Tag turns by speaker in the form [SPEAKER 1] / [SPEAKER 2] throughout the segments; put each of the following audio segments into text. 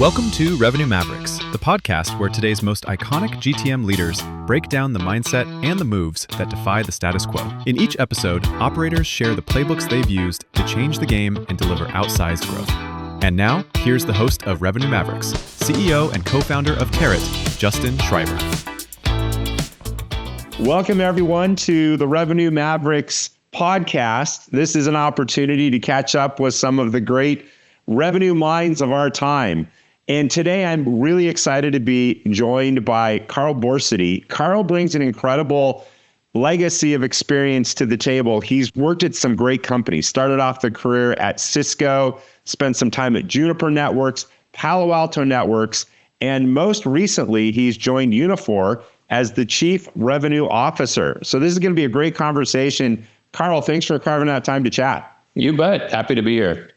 [SPEAKER 1] Welcome to Revenue Mavericks, the podcast where today's most iconic GTM leaders break down the mindset and the moves that defy the status quo. In each episode, operators share the playbooks they've used to change the game and deliver outsized growth. And now, here's the host of Revenue Mavericks, CEO and co-founder of Carrot, Justin Schreiber.
[SPEAKER 2] Welcome, everyone, to the Revenue Mavericks podcast. This is an opportunity to catch up with some of the great revenue minds of our time. And today I'm really excited to be joined by Carl Borsody. Carl brings an incredible legacy of experience to the table. He's worked at some great companies, started off the career at Cisco, spent some time at Juniper Networks, Palo Alto Networks, and most recently, he's joined Uniphore as the Chief Revenue Officer. So this is going to be a great conversation. Carl, thanks for carving out time to chat.
[SPEAKER 3] You bet. Happy to be here.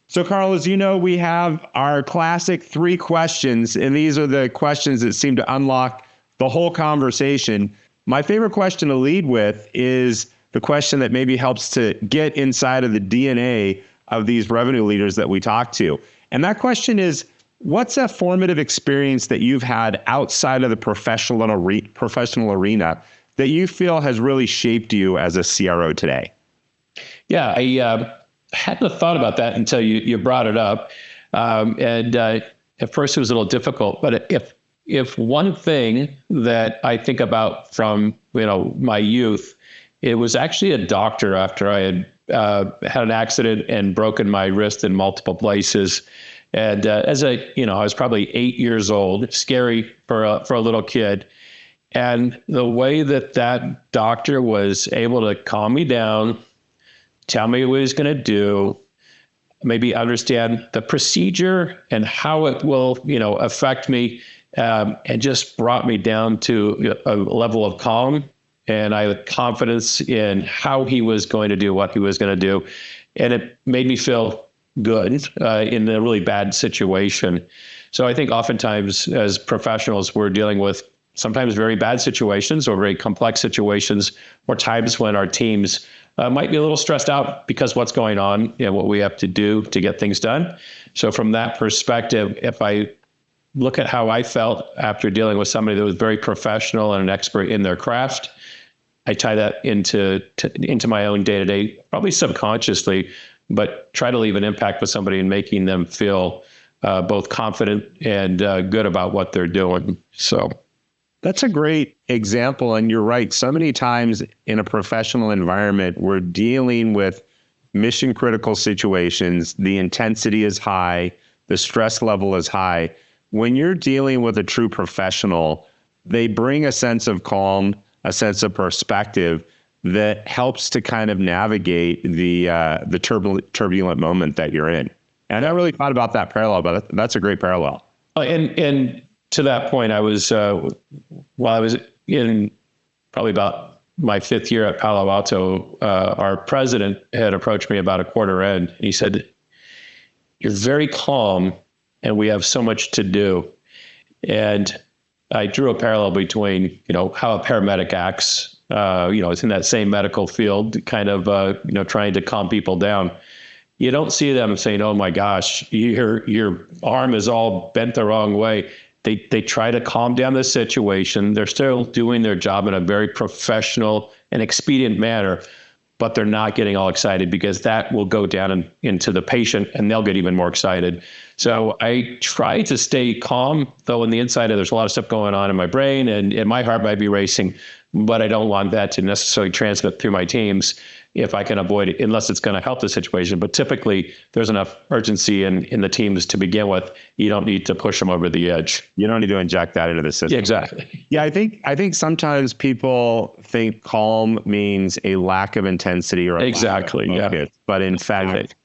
[SPEAKER 2] So, Carl, as you know, we have our classic 3 questions, and these are the questions that seem to unlock the whole conversation. My favorite question to lead with is the question that maybe helps to get inside of the DNA of these revenue leaders that we talk to. And that question is, what's a formative experience that you've had outside of the professional arena that you feel has really shaped you as a CRO today?
[SPEAKER 3] Yeah, I hadn't thought about that until you brought it up. And at first it was a little difficult, but if one thing that I think about from, my youth, it was actually a doctor after I had had an accident and broken my wrist in multiple places. And I was probably 8 years old, scary for a little kid. And the way that doctor was able to calm me down, tell me what he was going to do, maybe understand the procedure and how it will, affect me, and just brought me down to a level of calm. And I had confidence in how he was going to do what he was going to do. And it made me feel good in a really bad situation. So I think oftentimes as professionals, we're dealing with sometimes very bad situations or very complex situations, or times when our teams might be a little stressed out because what's going on and what we have to do to get things done. So from that perspective, if I look at how I felt after dealing with somebody that was very professional and an expert in their craft, I tie that into my own day-to-day, probably subconsciously, but try to leave an impact with somebody and making them feel both confident and good about what they're doing. So
[SPEAKER 2] that's a great example. And you're right. So many times in a professional environment, we're dealing with mission critical situations. The intensity is high. The stress level is high. When you're dealing with a true professional, they bring a sense of calm, a sense of perspective that helps to kind of navigate the turbulent moment that you're in. And I really thought about that parallel, but that's a great parallel.
[SPEAKER 3] And to that point, I was, while I was in probably about my 5th year at Palo Alto, our president had approached me about a quarter end. He said, "You're very calm and we have so much to do." And I drew a parallel between, how a paramedic acts, it's in that same medical field, kind of, trying to calm people down. You don't see them saying, "Oh my gosh, your arm is all bent the wrong way." They try to calm down the situation. They're still doing their job in a very professional and expedient manner, but they're not getting all excited because that will go down into the patient and they'll get even more excited. So I try to stay calm, though in the inside there's a lot of stuff going on in my brain and my heart might be racing, but I don't want that to necessarily transmit through my teams if I can avoid it, unless it's going to help the situation. But typically there's enough urgency in the teams to begin with. You don't need to push them over the edge.
[SPEAKER 2] You don't need to inject that into the system.
[SPEAKER 3] Yeah, exactly.
[SPEAKER 2] Yeah, I think sometimes people think calm means a lack of intensity or a
[SPEAKER 3] exactly,
[SPEAKER 2] lack of focus. Yeah. But in fact,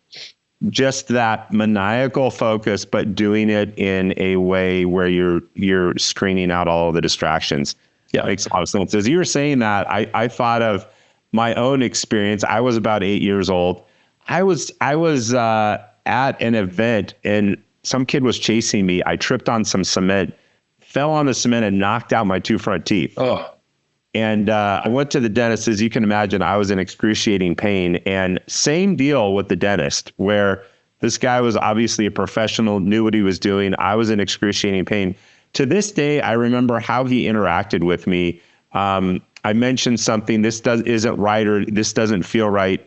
[SPEAKER 2] just that maniacal focus, but doing it in a way where you're screening out all of the distractions. Yeah, makes a lot of sense. As you were saying that, I thought of my own experience. I was about 8 years old. I was at an event and some kid was chasing me. I tripped on some cement, fell on the cement and knocked out my 2 front teeth.
[SPEAKER 3] Oh.
[SPEAKER 2] And I went to the dentist. As you can imagine, I was in excruciating pain. And same deal with the dentist, where This guy was obviously a professional, knew what he was doing. I was in excruciating pain. To this day, I remember how he interacted with me. I mentioned something, isn't right, or this doesn't feel right.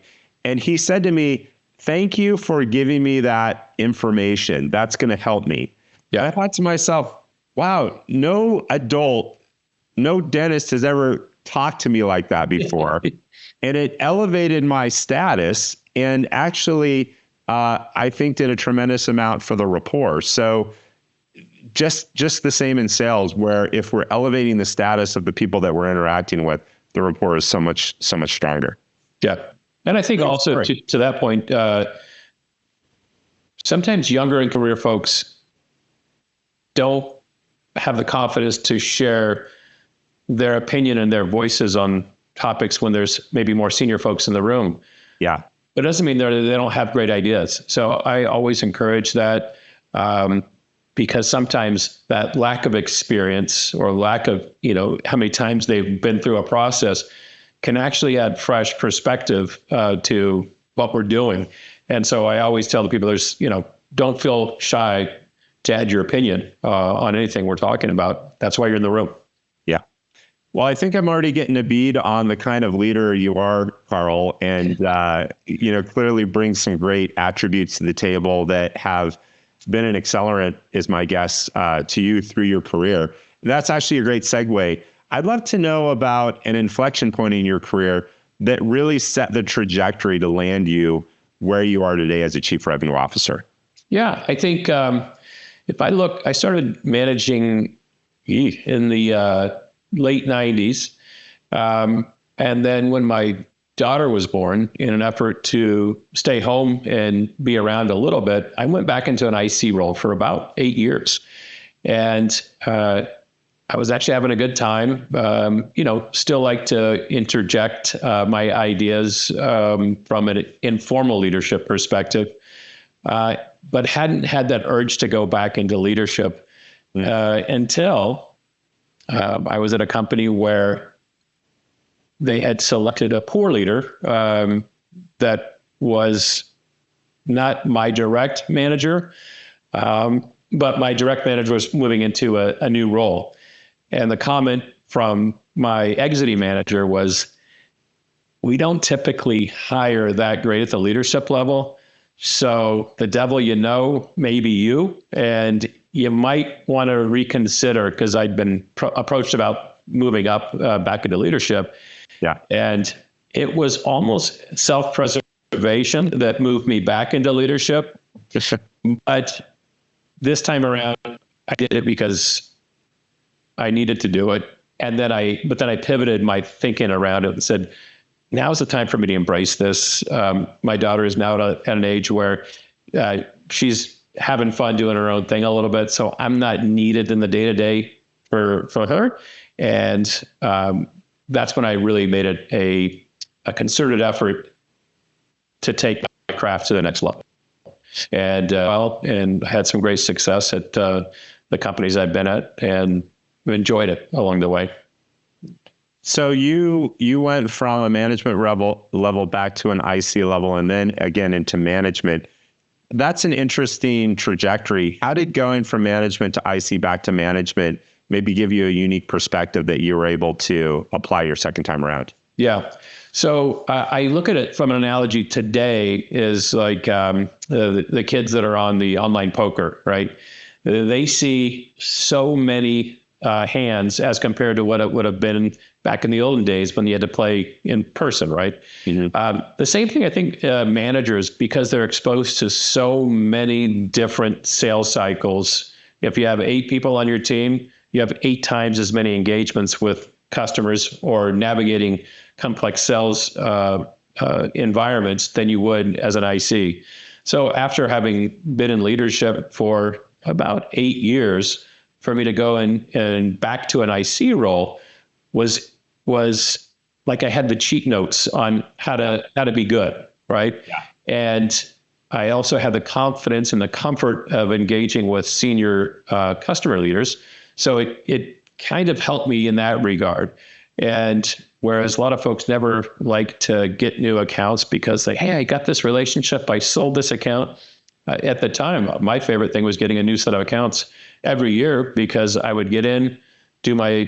[SPEAKER 2] And he said to me, "Thank you for giving me that information. That's going to help me." Yeah. And I thought to myself, wow, no adult, no dentist has ever talked to me like that before. And it elevated my status, and actually, I think did a tremendous amount for the rapport. So just the same in sales, where if we're elevating the status of the people that we're interacting with, the rapport is so much stronger.
[SPEAKER 3] Yeah. And I think also to that point, sometimes younger and career folks don't have the confidence to share their opinion and their voices on topics when there's maybe more senior folks in the room.
[SPEAKER 2] Yeah.
[SPEAKER 3] But it doesn't mean they don't have great ideas. So I always encourage that, because sometimes that lack of experience or lack of, how many times they've been through a process can actually add fresh perspective to what we're doing. And so I always tell the people, don't feel shy to add your opinion on anything we're talking about. That's why you're in the room.
[SPEAKER 2] Yeah. Well, I think I'm already getting a bead on the kind of leader you are, Carl, and clearly bring some great attributes to the table that have been an accelerant, is my guess, to you through your career. That's actually a great segue. I'd love to know about an inflection point in your career that really set the trajectory to land you where you are today as a chief revenue officer.
[SPEAKER 3] Yeah, I think if I look, I started managing in the late 90s. And then when my daughter was born, in an effort to stay home and be around a little bit, I went back into an IC role for about 8 years. And I was actually having a good time, still like to interject my ideas from an informal leadership perspective, but hadn't had that urge to go back into leadership until I was at a company where they had selected a poor leader that was not my direct manager, but my direct manager was moving into a new role. And the comment from my exiting manager was, "We don't typically hire that great at the leadership level. So the devil may be you, and you might want to reconsider," because I'd been approached about moving up back into leadership.
[SPEAKER 2] Yeah.
[SPEAKER 3] And it was almost self-preservation that moved me back into leadership. But this time around, I did it because I needed to do it. And then I pivoted my thinking around it and said, now's the time for me to embrace this. My daughter is now at an age where she's having fun doing her own thing a little bit. So I'm not needed in the day-to-day for her. And that's when I really made it a concerted effort to take my craft to the next level. And had some great success at the companies I've been at, and enjoyed it along the way.
[SPEAKER 2] So you went from a management level back to an IC level, and then again into management. That's an interesting trajectory. How did going from management to IC back to management maybe give you a unique perspective that you were able to apply your second time around?
[SPEAKER 3] Yeah. So I look at it from an analogy today is like the kids that are on the online poker, right? They see so many hands as compared to what it would have been back in the olden days when you had to play in person, right? Mm-hmm. The same thing, I think, managers, because they're exposed to so many different sales cycles. If you have 8 people on your team, you have 8 times as many engagements with customers or navigating complex sales environments than you would as an IC. So after having been in leadership for about 8 years, for me to go and back to an IC role was like I had the cheat notes on how to be good, right?
[SPEAKER 2] Yeah.
[SPEAKER 3] And I also had the confidence and the comfort of engaging with senior customer leaders. So it kind of helped me in that regard. And whereas a lot of folks never like to get new accounts because hey, I got this relationship, I sold this account. At the time, my favorite thing was getting a new set of accounts every year because I would get in, do my,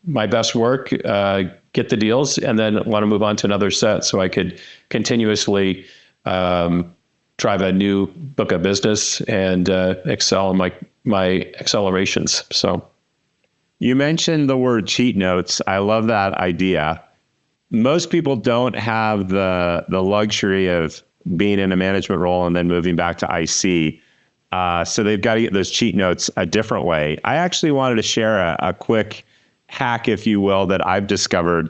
[SPEAKER 3] my best work, get the deals, and then want to move on to another set so I could continuously drive a new book of business and excel in my accelerations. So
[SPEAKER 2] you mentioned the word cheat notes. I love that idea. Most people don't have the luxury of being in a management role and then moving back to IC. So they've got to get those cheat notes a different way. I actually wanted to share a quick hack, if you will, that I've discovered.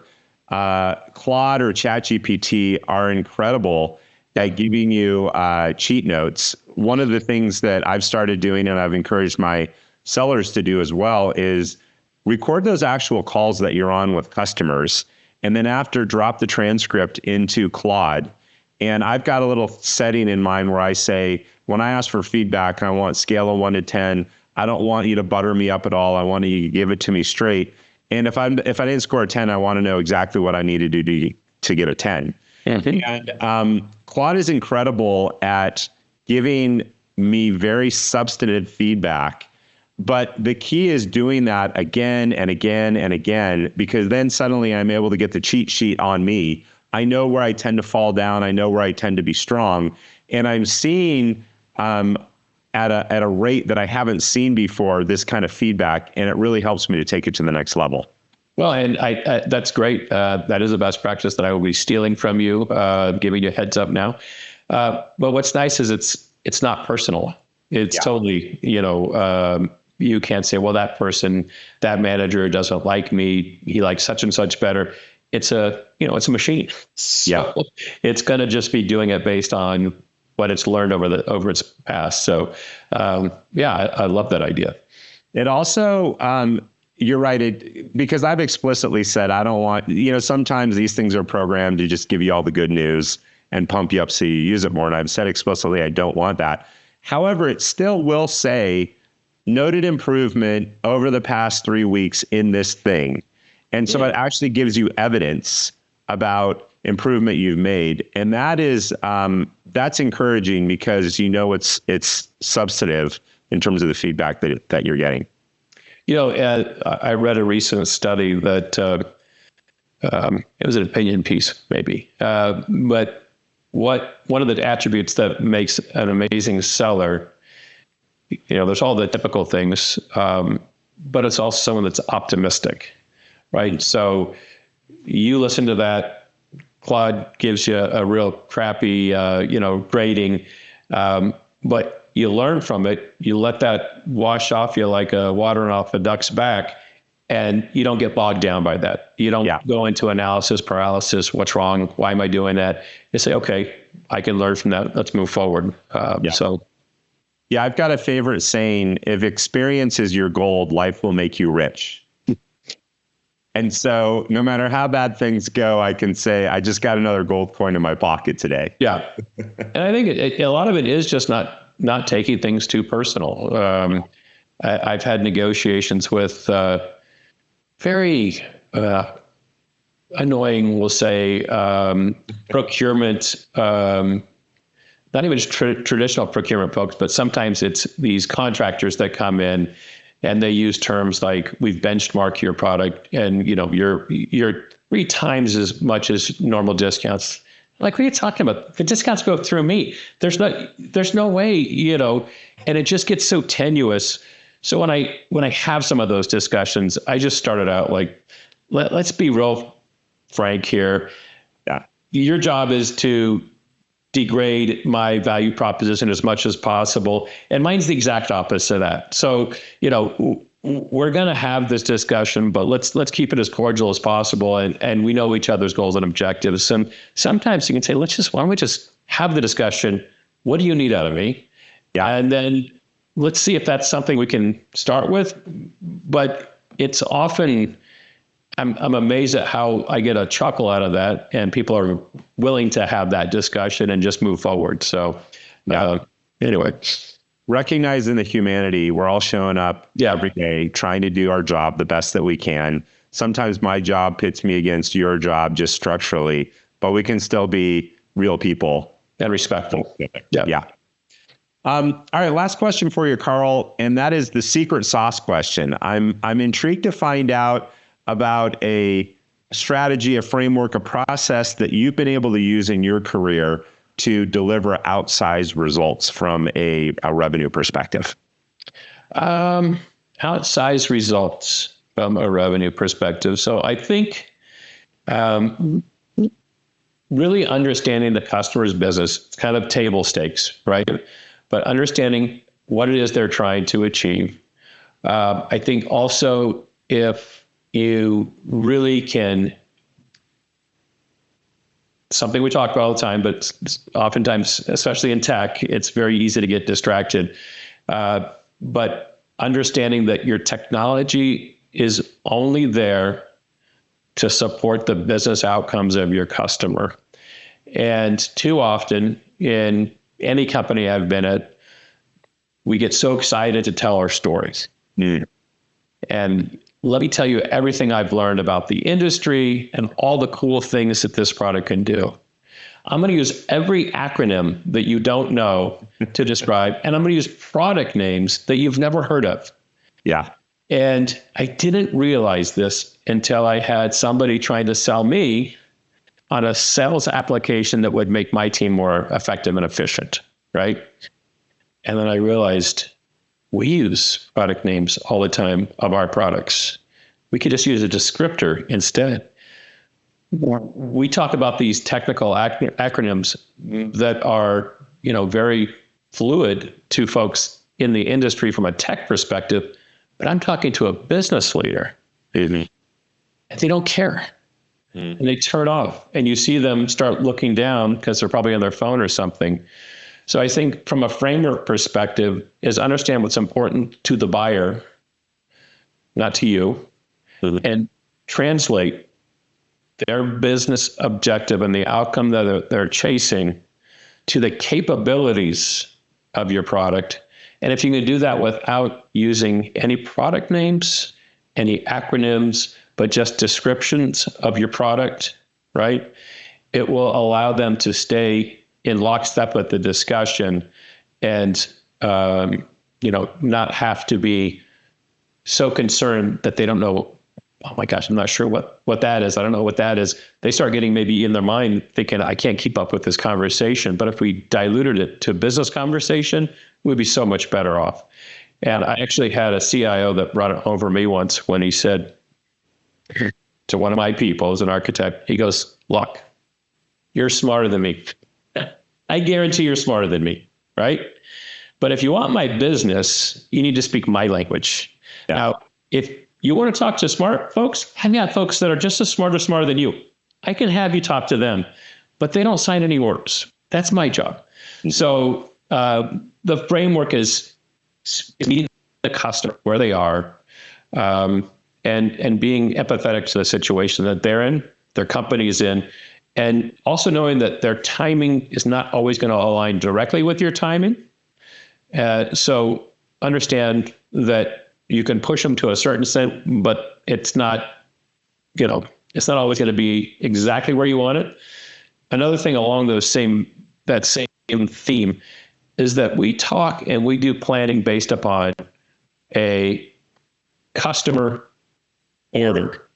[SPEAKER 2] Claude or ChatGPT are incredible at giving you cheat notes. One of the things that I've started doing, and I've encouraged my sellers to do as well, is record those actual calls that you're on with customers, and then after, drop the transcript into Claude. And I've got a little setting in mind where I say, when I ask for feedback, I want scale of 1 to 10. I don't want you to butter me up at all. I want you to give it to me straight. And if I didn't score a 10, I want to know exactly what I need to do to get a 10. Mm-hmm. And Claude is incredible at giving me very substantive feedback. But the key is doing that again and again and again, because then suddenly I'm able to get the cheat sheet on me. I know where I tend to fall down. I know where I tend to be strong. And I'm seeing at a rate that I haven't seen before this kind of feedback. And it really helps me to take it to the next level.
[SPEAKER 3] Well, and I that's great. That is a best practice that I will be stealing from you, giving you a heads up now. But what's nice is it's not personal. It's totally, you can't say, well, that person, that manager doesn't like me. He likes such and such better. It's a machine. So it's going to just be doing it based on what it's learned over its past. So, I love that idea.
[SPEAKER 2] It also, you're right. Because I've explicitly said, I don't want, sometimes these things are programmed to just give you all the good news and pump you up so you use it more. And I've said explicitly, I don't want that. However, it still will say noted improvement over the past 3 weeks in this thing. And so it actually gives you evidence about improvement you've made. And that is, that's encouraging because it's substantive in terms of the feedback that you're getting.
[SPEAKER 3] I read a recent study that it was an opinion piece, maybe. But one of the attributes that makes an amazing seller, there's all the typical things, but it's also someone that's optimistic, right? So you listen to that, Claude gives you a real crappy, grading, but you learn from it. You let that wash off you like water off a duck's back, and you don't get bogged down by that. You don't go into analysis paralysis. What's wrong? Why am I doing that? You say, okay, I can learn from that. Let's move forward.
[SPEAKER 2] Yeah, I've got a favorite saying: if experience is your gold, life will make you rich. And so no matter how bad things go, I can say, I just got another gold coin in my pocket today.
[SPEAKER 3] Yeah. And I think a lot of it is just not taking things too personal. I've had negotiations with very annoying, we'll say, procurement, not even traditional procurement folks, but sometimes it's these contractors that come in and they use terms like, we've benchmarked your product and you're 3 times as much as normal discounts. Like, what are you talking about? The discounts go through me. There's no way, and it just gets so tenuous. So when I have some of those discussions, I just started out like, let's be real frank here. Yeah. Your job is to degrade my value proposition as much as possible. And mine's the exact opposite of that. So, we're going to have this discussion, but let's keep it as cordial as possible. And we know each other's goals and objectives. And sometimes you can say, why don't we just have the discussion? What do you need out of me? Yeah. And then let's see if that's something we can start with. But it's often, I'm amazed at how I get a chuckle out of that, and people are willing to have that discussion and just move forward. So, anyway.
[SPEAKER 2] Recognizing the humanity, we're all showing up every day, trying to do our job the best that we can. Sometimes my job pits me against your job just structurally, but we can still be real people.
[SPEAKER 3] And respectful.
[SPEAKER 2] Yeah. All right, last question for you, Carl, and that is the secret sauce question. I'm intrigued to find out about a strategy, a framework, a process that you've been able to use in your career to deliver outsized results from a revenue perspective.
[SPEAKER 3] Outsized results from a revenue perspective. So I think really understanding the customer's business, it's kind of table stakes, right? But understanding what it is they're trying to achieve. I think also if you really can, something we talk about all the time, but oftentimes, especially in tech, it's very easy to get distracted. But understanding that your technology is only there to support the business outcomes of your customer. And too often in any company I've been at, we get so excited to tell our stories. And let me tell you everything I've learned about the industry and all the cool things that this product can do. I'm going to use every acronym that you don't know to describe, and I'm going to use product names that you've never heard of.
[SPEAKER 2] Yeah.
[SPEAKER 3] And I didn't realize this until I had somebody trying to sell me on a sales application that would make my team more effective and efficient, right? And then I realized we use product names all the time of our products. We could just use a descriptor instead. We talk about these technical acronyms that are, very fluid to folks in the industry from a tech perspective, but I'm talking to a business leader, and they don't care. And they turn off, and you see them start looking down because they're probably on their phone or something. So I think from a framework perspective is understand what's important to the buyer, not to you, and translate their business objective and the outcome that they're chasing to the capabilities of your product. And if you can do that without using any product names, any acronyms, but just descriptions of your product, right? It will allow them to stay in lockstep with the discussion and, not have to be so concerned that they don't know, oh my gosh, I'm not sure what that is. I don't know what that is. They start getting maybe in their mind thinking, I can't keep up with this conversation. But if we diluted it to business conversation, we'd be so much better off. And I actually had a CIO that brought it over me once when he said to one of my people, as an architect, he goes, look, you're smarter than me. I guarantee you're smarter than me, right? But if you want my business, you need to speak my language. Yeah. Now, if you want to talk to smart folks, I've got folks that are just as smart or smarter than you. I can have you talk to them, but they don't sign any orders. That's my job. So the framework is meeting the customer where they are, and being empathetic to the situation that they're in, their company is in, and also knowing that their timing is not always going to align directly with your timing. So understand that you can push them to a certain extent, but it's not, it's not always going to be exactly where you want it. Another thing along that same theme is that we talk and we do planning based upon a customer order.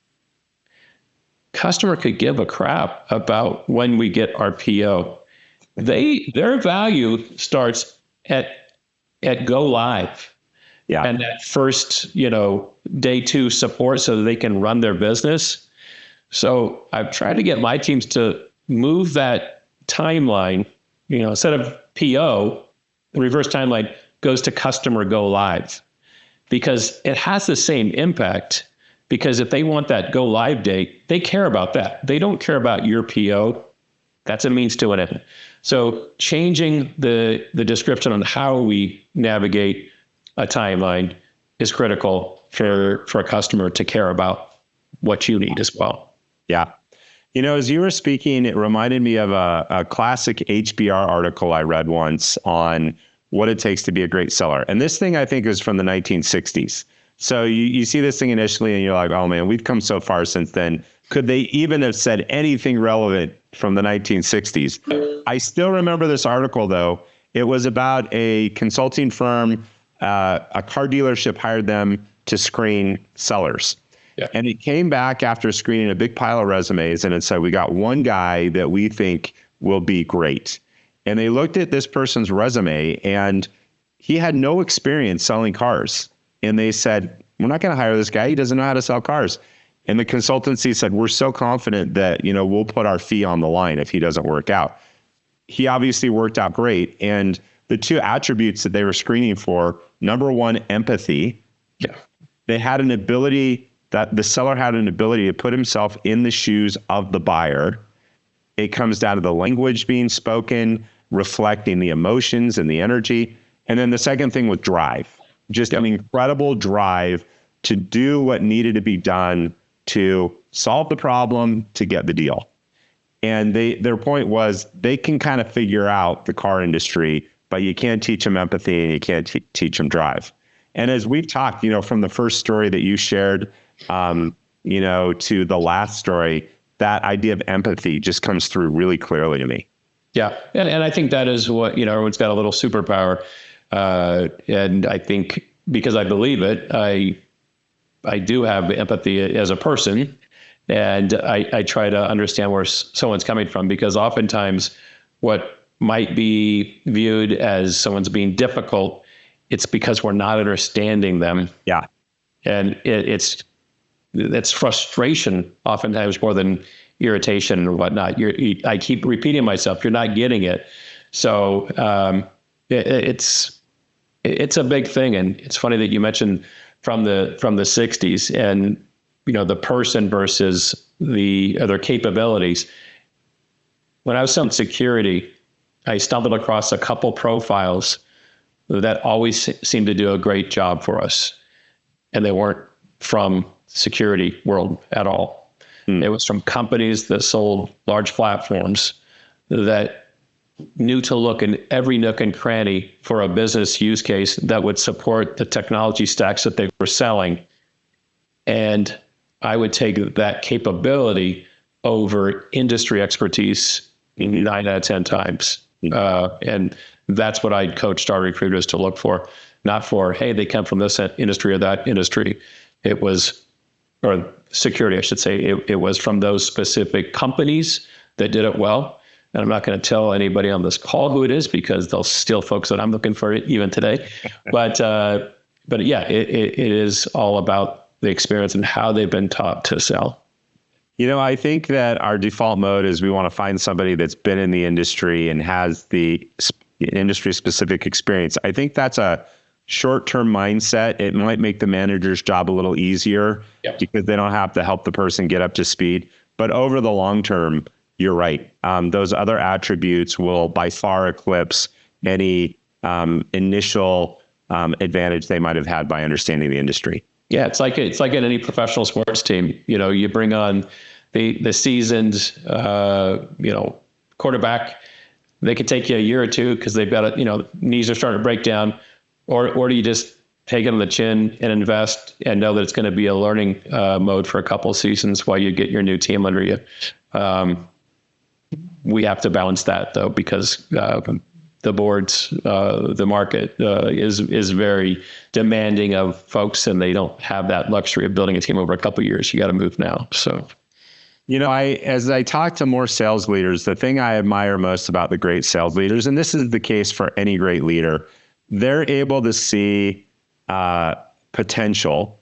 [SPEAKER 3] Customer could give a crap about when we get our PO. Their value starts at go live. Yeah. And that first, day 2 support so that they can run their business. So I've tried to get my teams to move that timeline, instead of PO, the reverse timeline goes to customer go live, because it has the same impact. Because if they want that go live date, they care about that. They don't care about your PO. That's a means to an end. So changing the description on how we navigate a timeline is critical for a customer to care about what you need as well.
[SPEAKER 2] Yeah. As you were speaking, it reminded me of a classic HBR article I read once on what it takes to be a great seller. And this thing, I think, is from the 1960s. So you see this thing initially and you're like, oh man, we've come so far since then. Could they even have said anything relevant from the 1960s? I still remember this article though, It was about a consulting firm, a car dealership hired them to screen sellers.
[SPEAKER 3] Yeah.
[SPEAKER 2] And it came back after screening a big pile of resumes and it said, we got one guy that we think will be great. And they looked at this person's resume and he had no experience selling cars. And they said, we're not going to hire this guy. He doesn't know how to sell cars. And the consultancy said, we're so confident that, we'll put our fee on the line if he doesn't work out. He obviously worked out great. And the two attributes that they were screening for, number one, empathy.
[SPEAKER 3] Yeah.
[SPEAKER 2] They had an ability that the seller had an ability to put himself in the shoes of the buyer. It comes down to the language being spoken, reflecting the emotions and the energy. And then the second thing was drive, just an incredible drive to do what needed to be done to solve the problem, to get the deal. And their point was they can kind of figure out the car industry, but you can't teach them empathy and you can't teach them drive. And as we've talked, from the first story that you shared, to the last story, that idea of empathy just comes through really clearly to me.
[SPEAKER 3] Yeah. And I think that is what, everyone's got a little superpower. And I think because I believe it, I do have empathy as a person, and I try to understand where someone's coming from, because oftentimes what might be viewed as someone's being difficult, it's because we're not understanding them.
[SPEAKER 2] Yeah.
[SPEAKER 3] And it's frustration oftentimes more than irritation and whatnot. I keep repeating myself, you're not getting it. So it's a big thing. And it's funny that you mentioned from the 60s and, the person versus the other capabilities. When I was selling security, I stumbled across a couple profiles that always seemed to do a great job for us. And they weren't from security world at all. It was from companies that sold large platforms that knew to look in every nook and cranny for a business use case that would support the technology stacks that they were selling. And I would take that capability over industry expertise 9 out of 10 times. And that's what I coached our recruiters to look for, not for, hey, they come from this industry or that industry. It was, or security, I should say, it was from those specific companies that did it well. And I'm not going to tell anybody on this call who it is, because they'll steal folks that I'm looking for even today. But yeah, it is all about the experience and how they've been taught to sell.
[SPEAKER 2] I think that our default mode is we want to find somebody that's been in the industry and has the industry specific experience. I think that's a short-term mindset. It might make the manager's job a little easier because they don't have to help the person get up to speed. But over the long term, you're right. Those other attributes will by far eclipse any initial advantage they might have had by understanding the industry.
[SPEAKER 3] Yeah, it's like in any professional sports team. You bring on the seasoned quarterback. They could take you a year or two because they've got knees are starting to break down, or do you just take it on the chin and invest and know that it's going to be a learning mode for a couple of seasons while you get your new team under you. We have to balance that though, because the boards, the market is very demanding of folks, and they don't have that luxury of building a team over a couple of years. You got to move now. So,
[SPEAKER 2] as I talk to more sales leaders, the thing I admire most about the great sales leaders, and this is the case for any great leader, they're able to see potential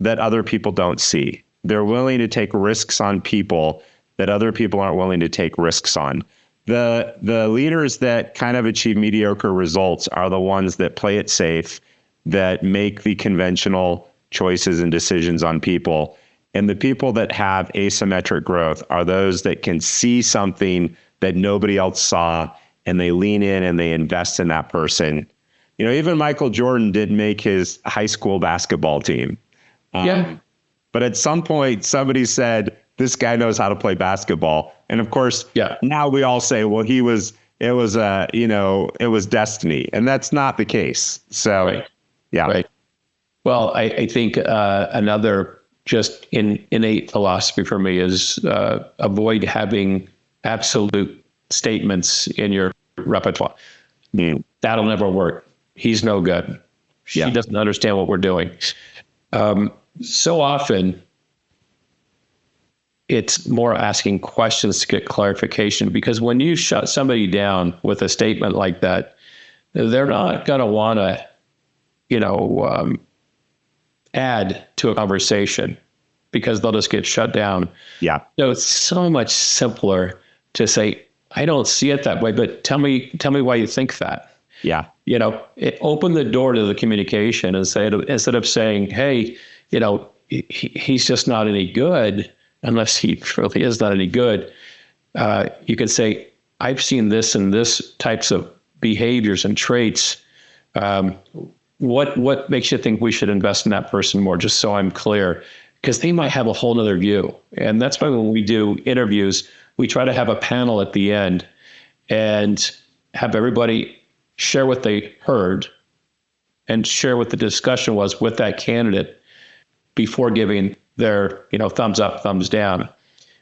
[SPEAKER 2] that other people don't see. They're willing to take risks on people that other people aren't willing to take risks on. The leaders that kind of achieve mediocre results are the ones that play it safe, that make the conventional choices and decisions on people. And the people that have asymmetric growth are those that can see something that nobody else saw, and they lean in and they invest in that person. Even Michael Jordan didn't make his high school basketball team. But at some point, somebody said, this guy knows how to play basketball. And of course, now we all say, well, it was destiny. And that's not the case. So,
[SPEAKER 3] right. Right. Well, I think another just innate philosophy for me is avoid having absolute statements in your repertoire. That'll never work. He's no good. She doesn't understand what we're doing. So often, it's more asking questions to get clarification, because when you shut somebody down with a statement like that, they're not going to want to, add to a conversation, because they'll just get shut down.
[SPEAKER 2] Yeah.
[SPEAKER 3] So it's so much simpler to say, I don't see it that way, but tell me why you think that.
[SPEAKER 2] Yeah.
[SPEAKER 3] Open the door to the communication and say, instead of saying, hey, he's just not any good, unless he really is not any good. You could say, I've seen this and this types of behaviors and traits. What makes you think we should invest in that person more? Just so I'm clear, because they might have a whole nother view. And that's why when we do interviews, we try to have a panel at the end and have everybody share what they heard and share what the discussion was with that candidate before giving their, thumbs up, thumbs down.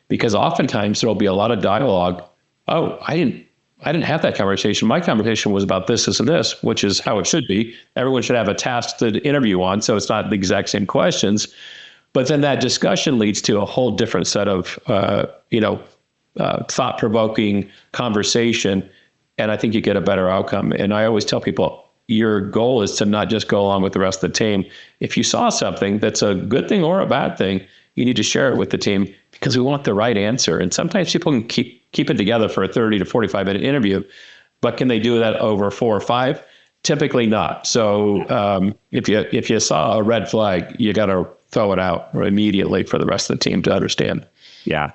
[SPEAKER 3] Because oftentimes there'll be a lot of dialogue. Oh, I didn't have that conversation. My conversation was about this, and this, which is how it should be. Everyone should have a task to interview on, so it's not the exact same questions. But then that discussion leads to a whole different set of, thought-provoking conversation, and I think you get a better outcome. And I always tell people, your goal is to not just go along with the rest of the team. If you saw something that's a good thing or a bad thing, you need to share it with the team, because we want the right answer. And sometimes people can keep it together for a 30 to 45-minute interview, but can they do that over 4 or 5? Typically not. So if you saw a red flag, you got to throw it out immediately for the rest of the team to understand.
[SPEAKER 2] Yeah,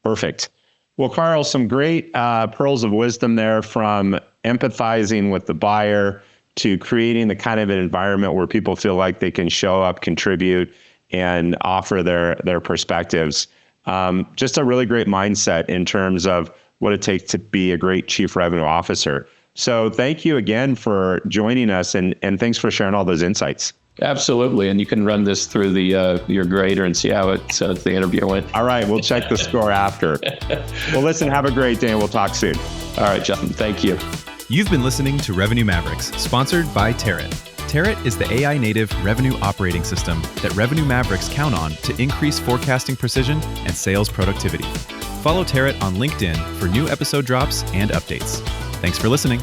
[SPEAKER 2] perfect. Well, Carl, some great pearls of wisdom there, from empathizing with the buyer to creating the kind of an environment where people feel like they can show up, contribute, and offer their perspectives. Just a really great mindset in terms of what it takes to be a great chief revenue officer. So thank you again for joining us, and thanks for sharing all those insights.
[SPEAKER 3] Absolutely. And you can run this through your grader and see how the interview went.
[SPEAKER 2] All right. We'll check the score after. Well, listen, have a great day, and we'll talk soon.
[SPEAKER 3] All right, Justin. Thank you.
[SPEAKER 1] You've been listening to Revenue Mavericks, sponsored by Tarot. Tarot is the AI-native revenue operating system that Revenue Mavericks count on to increase forecasting precision and sales productivity. Follow Tarot on LinkedIn for new episode drops and updates. Thanks for listening.